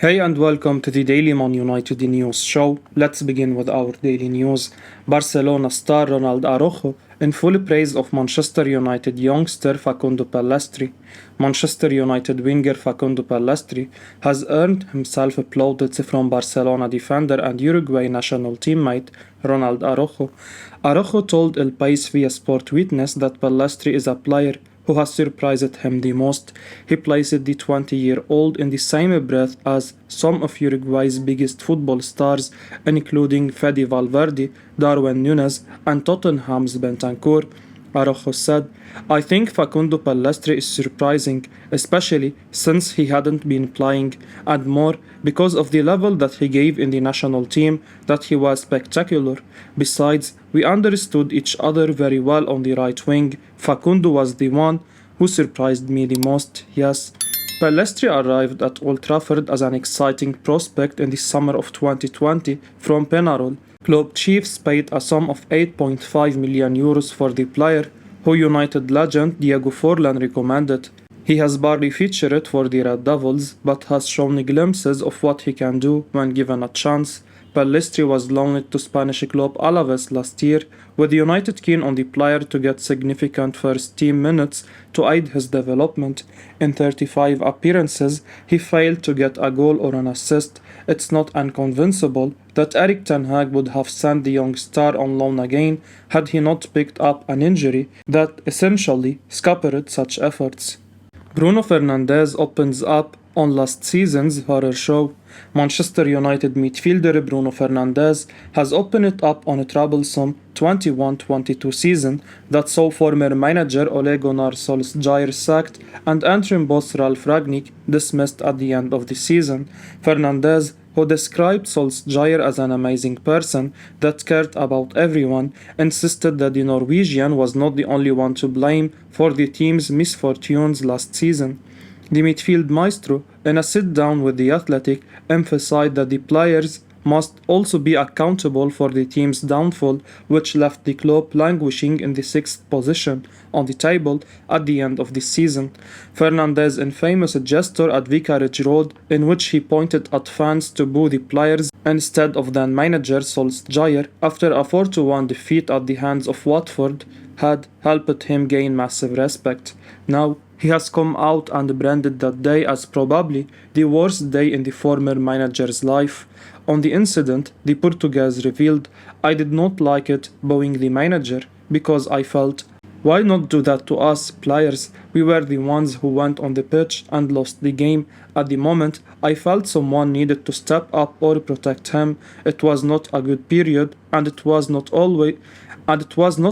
Hey and welcome to the Daily Man United News show. Let's begin with our daily news. Barcelona star Ronald Araujo in full praise of Manchester United youngster Facundo Pellistri. Manchester United winger Facundo Pellistri has earned himself plaudits from Barcelona defender and Uruguay national teammate Ronald Araujo. Araujo told El País via Sport Witness that Pellistri is a player who has surprised him the most. He placed the 20-year-old in the same breath as some of Uruguay's biggest football stars, including Fede Valverde, Darwin Núñez, and Tottenham's Bentancur. Aroho said, "I think Facundo Pellistri is surprising, especially since he hadn't been playing, and more because of the level that he gave in the national team, that he was spectacular. Besides, we understood each other very well on the right wing. Facundo was the one who surprised me the most, yes." Pellistri arrived at Old Trafford as an exciting prospect in the summer of 2020 from Penarol. Club chiefs paid a sum of €8.5 million for the player, who United legend Diego Forlan recommended. He has barely featured for the Red Devils, but has shown glimpses of what he can do when given a chance. Pellistri was loaned to Spanish club Alaves last year, with United keen on the player to get significant first-team minutes to aid his development. In 35 appearances, he failed to get a goal or an assist. It's not unconvincible that Rangnick and Ten Hag would have sent the young star on loan again had he not picked up an injury that essentially scuppered such efforts. Bruno Fernandes opens up on last season's horror show. Manchester United midfielder Bruno Fernandes has opened it up on a troublesome 21-22 season that saw former manager Ole Gunnar Solskjaer sacked and interim boss Ralf Rangnick dismissed at the end of the season. Fernandes, who described Solskjaer as an amazing person that cared about everyone, insisted that the Norwegian was not the only one to blame for the team's misfortunes last season. The midfield maestro, in a sit-down with the Athletic, emphasized that the players must also be accountable for the team's downfall, which left the club languishing in the sixth position on the table at the end of the season. Fernandez' infamous gesture at Vicarage Road, in which he pointed at fans to boo the players instead of then manager Solskjaer after a 4-1 defeat at the hands of Watford, had helped him gain massive respect. Now, he has come out and branded that day as probably the worst day in the former manager's life. On the incident, the Portuguese revealed, "I did not like it booing the manager, because I felt, why not do that to us, players? We were the ones who went on the pitch and lost the game. At the moment, I felt someone needed to step up or protect him. It was not a good period, and it was not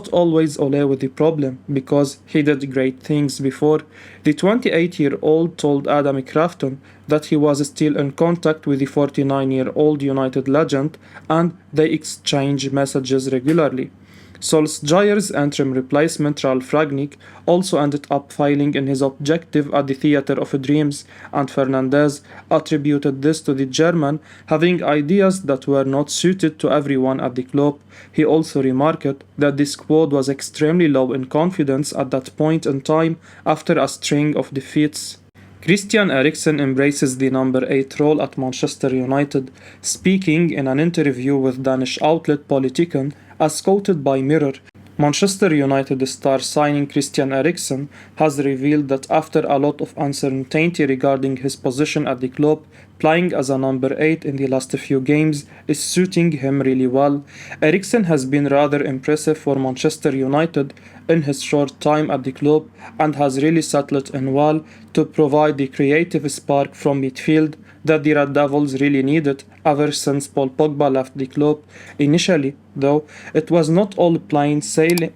always Ole with the problem, because he did great things before." The 28-year-old told Adam Crafton that he was still in contact with the 49-year-old United legend and they exchange messages regularly. Solskjaer's interim replacement Ralf Rangnick also ended up failing in his objective at the Theatre of Dreams, and Fernandez attributed this to the German having ideas that were not suited to everyone at the club. He also remarked that the squad was extremely low in confidence at that point in time after a string of defeats. Christian Eriksen embraces the number 8 role at Manchester United. Speaking in an interview with Danish outlet Politiken, as quoted by Mirror, Manchester United star signing Christian Eriksen has revealed that after a lot of uncertainty regarding his position at the club, playing as a number 8 in the last few games is suiting him really well. Eriksen has been rather impressive for Manchester United in his short time at the club and has really settled in well to provide the creative spark from midfield that the Red Devils really needed ever since Paul Pogba left the club. Initially, though, it was not all plain sailing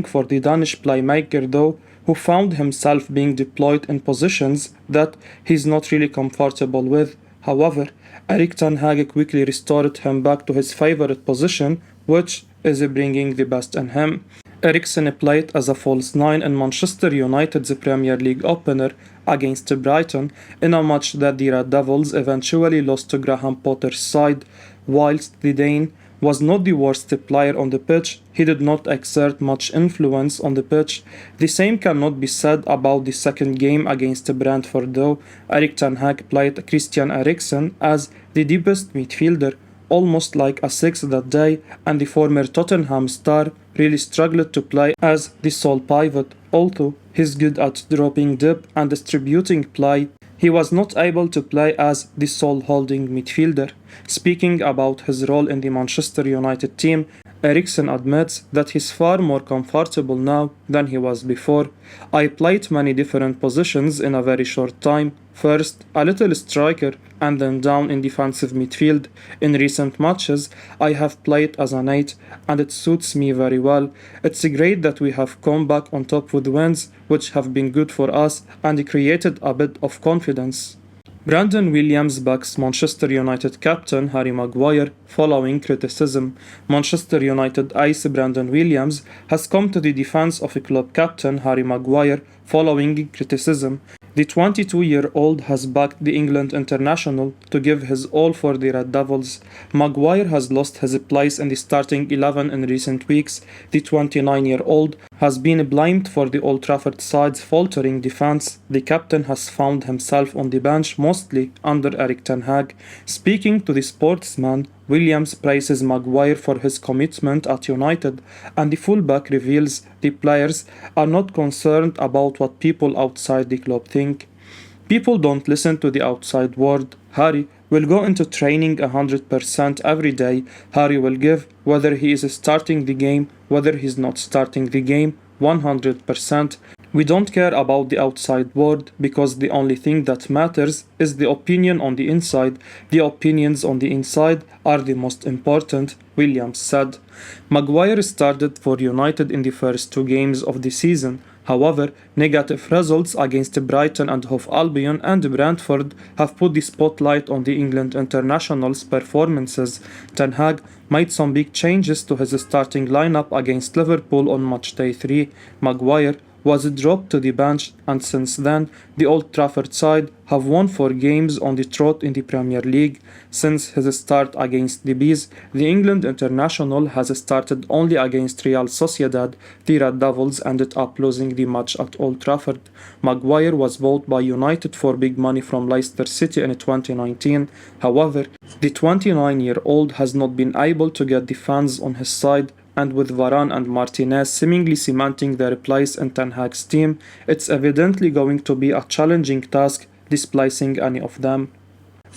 for the Danish playmaker, though, who found himself being deployed in positions that he's not really comfortable with. However, Rangnick and Ten Hag quickly restored him back to his favorite position, which is bringing the best in him. Eriksen played as a false 9 in Manchester United's Premier League opener against Brighton in a match that the Red Devils eventually lost to Graham Potter's side, whilst the Dane was not the worst player on the pitch. He did not exert much influence on the pitch. The same cannot be said about the second game against Brentford though. Erik Ten Hag played Christian Eriksen as the deepest midfielder, almost like a six that day, and the former Tottenham star really struggled to play as the sole pivot. Although he's good at dropping deep and distributing play, he was not able to play as the sole holding midfielder. Speaking about his role in the Manchester United team, Eriksen admits that he's far more comfortable now than he was before. I played many different positions in a very short time. First, a little striker and then down in defensive midfield. In recent matches, I have played as an 8 and it suits me very well. It's great that we have come back on top with wins, which have been good for us and created a bit of confidence. Brandon Williams backs Manchester United captain Harry Maguire following criticism. Manchester United ace Brandon Williams has come to the defense of club captain Harry Maguire following criticism. The 22-year-old has backed the England international to give his all for the Red Devils. Maguire has lost his place in the starting 11 in recent weeks. The 29-year-old has been blamed for the Old Trafford side's faltering defense. The captain has found himself on the bench mostly under Erik Ten Hag. Speaking to the Sportsman, Williams praises Maguire for his commitment at United, and the fullback reveals the players are not concerned about what people outside the club think. People don't listen to the outside world. Harry will go into training 100% every day. Harry will give, whether he is starting the game, whether he's not starting the game, 100%. We don't care about the outside world because the only thing that matters is the opinion on the inside. The opinions on the inside are the most important, Williams said. Maguire started for United in the first two games of the season. However, negative results against Brighton and Hove Albion and Brentford have put the spotlight on the England international's performances. Ten Hag made some big changes to his starting lineup against Liverpool on matchday 3. Maguire was dropped to the bench, and since then, the Old Trafford side have won 4 games on the trot in the Premier League. Since his start against the Bees, the England international has started only against Real Sociedad. The Red Devils ended up losing the match at Old Trafford. Maguire was bought by United for big money from Leicester City in 2019. However, the 29-year-old has not been able to get the fans on his side, and with Varane and Martinez seemingly cementing their place in Ten Hag's team, it's evidently going to be a challenging task displacing any of them.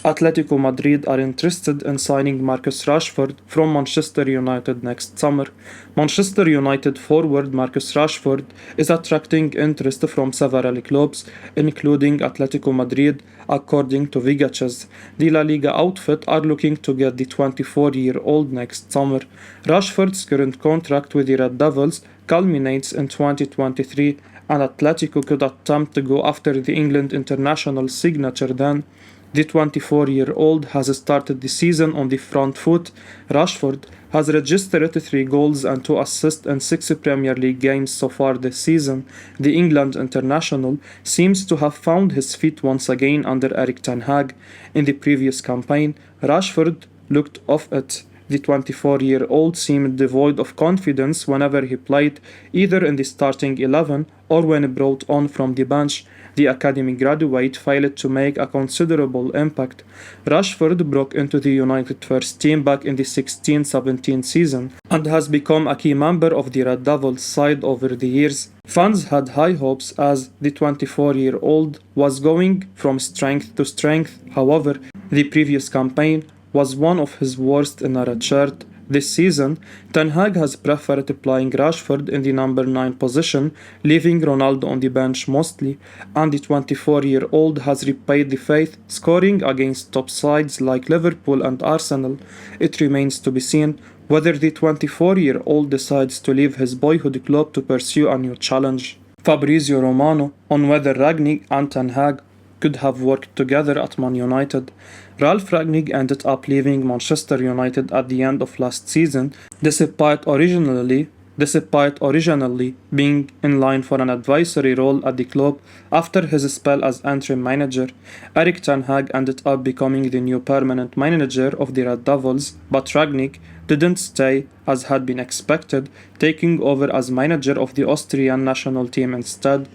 Atletico Madrid are interested in signing Marcus Rashford from Manchester United next summer. Manchester United forward Marcus Rashford is attracting interest from several clubs, including Atletico Madrid, according to Vigaches. The La Liga outfit are looking to get the 24-year-old next summer. Rashford's current contract with the Red Devils culminates in 2023, and Atletico could attempt to go after the England international signature then. The 24-year-old has started the season on the front foot. Rashford has registered 3 goals and 2 assists in 6 Premier League games so far this season. The England international seems to have found his feet once again under Erik Ten Hag. In the previous campaign, Rashford looked off it. The 24-year-old seemed devoid of confidence whenever he played, either in the starting 11 or when brought on from the bench. The academy graduate failed to make a considerable impact. Rashford broke into the United first team back in the 16-17 season and has become a key member of the Red Devils side over the years. Fans had high hopes as the 24-year-old was going from strength to strength. However, the previous campaign was one of his worst in a red shirt. This season, Ten Hag has preferred playing Rashford in the number 9 position, leaving Ronaldo on the bench mostly, and the 24-year-old has repaid the faith, scoring against top sides like Liverpool and Arsenal. It remains to be seen whether the 24-year-old decides to leave his boyhood club to pursue a new challenge. Fabrizio Romano on whether Rangnick and Ten Hag could have worked together at Man United. Ralf Rangnick ended up leaving Manchester United at the end of last season, despite originally despite originally being in line for an advisory role at the club after his spell as interim manager. Erik Ten Hag ended up becoming the new permanent manager of the Red Devils, but Rangnick didn't stay as had been expected, taking over as manager of the Austrian national team instead.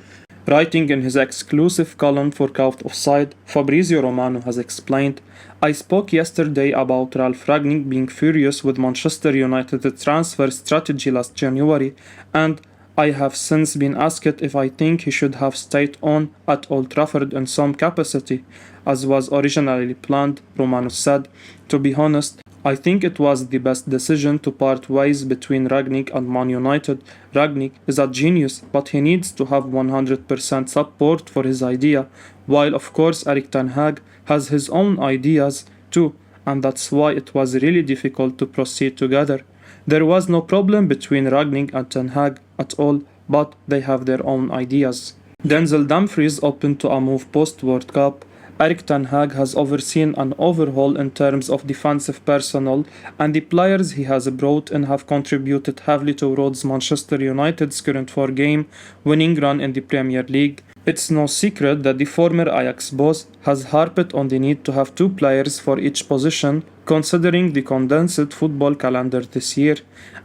Writing in his exclusive column for Caught Offside, Fabrizio Romano has explained, I spoke yesterday about Ralf Rangnick being furious with Manchester United's transfer strategy last January, and I have since been asked if I think he should have stayed on at Old Trafford in some capacity, as was originally planned, Romano said. To be honest, I think it was the best decision to part ways between Rangnick and Man United. Rangnick is a genius, but he needs to have 100% support for his idea, while of course Erik Ten Hag has his own ideas too, and that's why it was really difficult to proceed together. There was no problem between Rangnick and Ten Hag at all, but they have their own ideas. Denzel Dumfries open to a move post-World Cup. Erik Ten Hag has overseen an overhaul in terms of defensive personnel, and the players he has brought in have contributed heavily towards Manchester United's current four-game winning run in the Premier League. It's no secret that the former Ajax boss has harped on the need to have two players for each position, considering the condensed football calendar this year,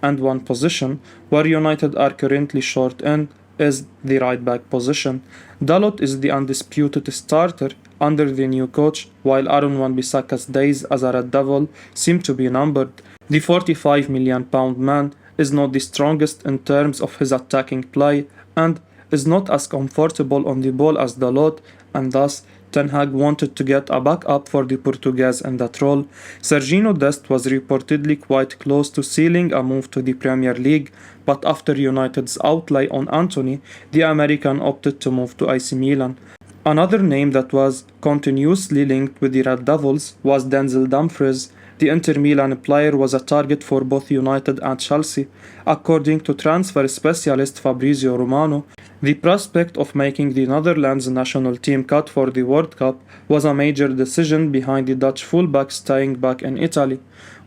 and one position where United are currently short in is the right back position. Dalot is the undisputed starter under the new coach, while Aaron Wan-Bissaka's days as a Red Devil seem to be numbered. The £45 million man is not the strongest in terms of his attacking play and is not as comfortable on the ball as Dalot, and thus Ten Hag wanted to get a backup for the Portuguese in that role. Serginho Dest was reportedly quite close to sealing a move to the Premier League, but after United's outlay on Antony, the American opted to move to AC Milan. Another name that was continuously linked with the Red Devils was Denzel Dumfries. The Inter Milan player was a target for both United and Chelsea. According to transfer specialist Fabrizio Romano, the prospect of making the Netherlands national team cut for the World Cup was a major decision behind the Dutch fullback staying back in Italy.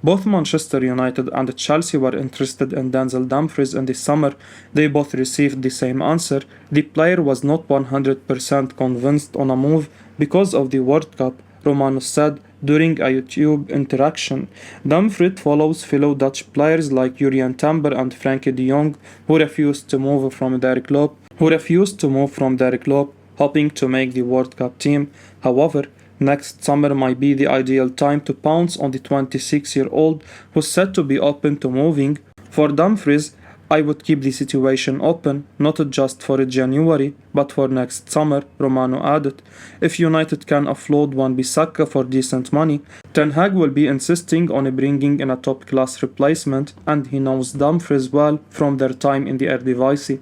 Both Manchester United and Chelsea were interested in Denzel Dumfries in the summer. They both received the same answer. The player was not 100% convinced on a move because of the World Cup, Romano said during a YouTube interaction. Dumfries follows fellow Dutch players like Jurien Timber and Frankie de Jong, who refused to move from their club, hoping to make the World Cup team. However, next summer might be the ideal time to pounce on the 26-year-old who's said to be open to moving. For Dumfries, I would keep the situation open, not just for January, but for next summer, Romano added. If United can offload Wan-Bissaka for decent money, Ten Hag will be insisting on bringing in a top-class replacement, and he knows Dumfries well from their time in the Eredivisie.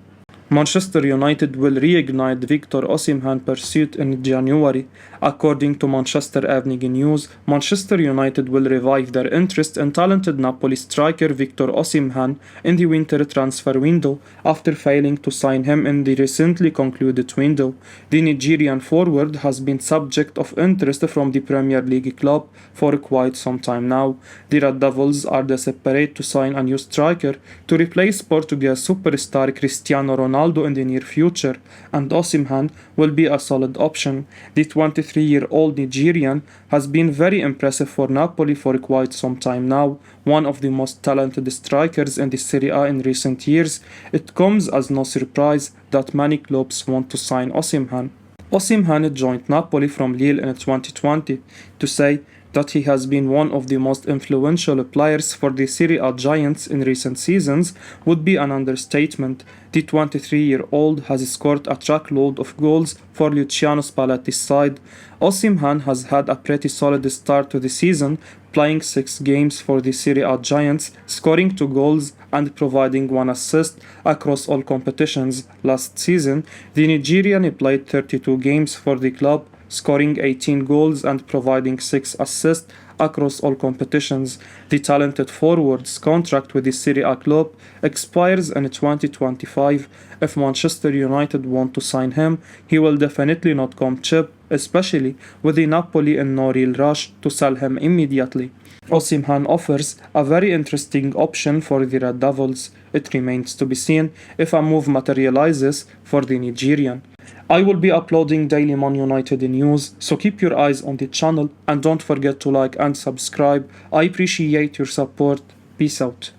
Manchester United will reignite Victor Osimhen pursuit in January. According to Manchester Evening News, Manchester United will revive their interest in talented Napoli striker Victor Osimhen in the winter transfer window after failing to sign him in the recently concluded window. The Nigerian forward has been subject of interest from the Premier League club for quite some time now. The Red Devils are desperate to sign a new striker to replace Portuguese superstar Cristiano Ronaldo in the near future, and Osimhen will be a solid option. The 23-year-old Nigerian has been very impressive for Napoli for quite some time now, one of the most talented strikers in the Serie A in recent years. It comes as no surprise that many clubs want to sign Osimhen. Osimhen joined Napoli from Lille in 2020. To say that he has been one of the most influential players for the Serie A giants in recent seasons would be an understatement. The 23-year-old has scored a truckload of goals for Luciano Spalletti's side. Osimhen has had a pretty solid start to the season, playing 6 games for the Serie A giants, scoring 2 goals and providing 1 assist across all competitions. Last season, the Nigerian played 32 games for the club, scoring 18 goals and providing 6 assists across all competitions. The talented forward's contract with the Serie A club expires in 2025. If Manchester United want to sign him, he will definitely not come cheap, especially with the Napoli in no real rush to sell him immediately. Osimhen offers a very interesting option for the Red Devils. It remains to be seen if a move materializes for the Nigerian. I will be uploading daily Man United news, so keep your eyes on the channel and don't forget to like and subscribe. I appreciate your support. Peace out.